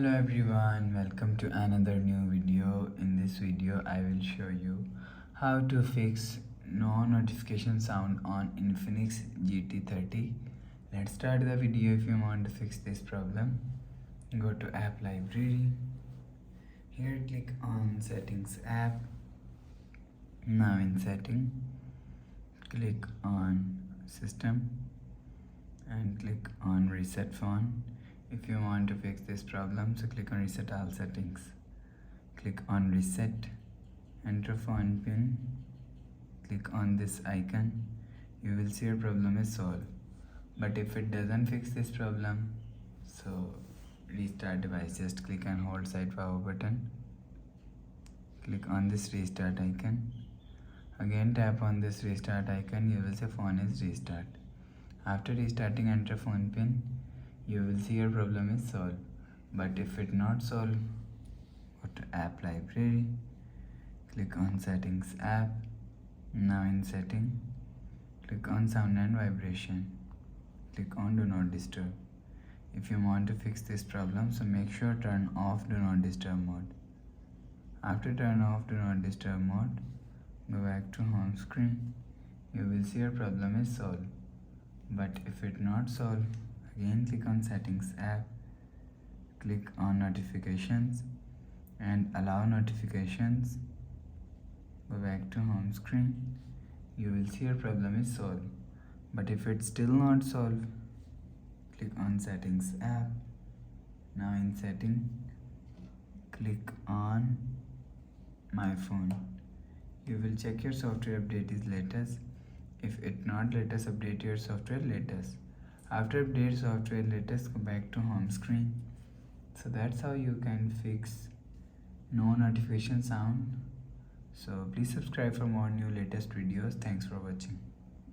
Hello everyone, welcome to another new video. In this video I will show you how to fix no notification sound on Infinix GT30. Let's start the video. If you want to fix this problem, go to app library. Here click on settings app. Now in setting, click on system and click on reset phone. If you want to fix this problem, so click on reset all settings. Click on reset, enter phone pin, click on this icon. You will see your problem is solved. But if it doesn't fix this problem, so restart device. Just click and hold side power button. Click on this restart icon. Again tap on this restart icon. You will see phone is restart. After restarting, enter phone pin. You will see your problem is solved. But if it not solved, go to app library, click on settings app. Now in setting, click on sound and vibration, click on do not disturb. If you want to fix this problem, so make sure turn off do not disturb mode. After turn off do not disturb mode, go back to home screen. You will see your problem is solved. But if it not solved, again click on settings app, click on notifications and allow notifications. Go back to home screen. You will see your problem is solved. But if it's still not solved, click on settings app. Now in setting, click on my phone. You will check your software update is latest. If it not latest, update your software latest. After update software latest, go back to home screen. So that's how you can fix no notification sound. So please subscribe for more new latest videos. Thanks for watching.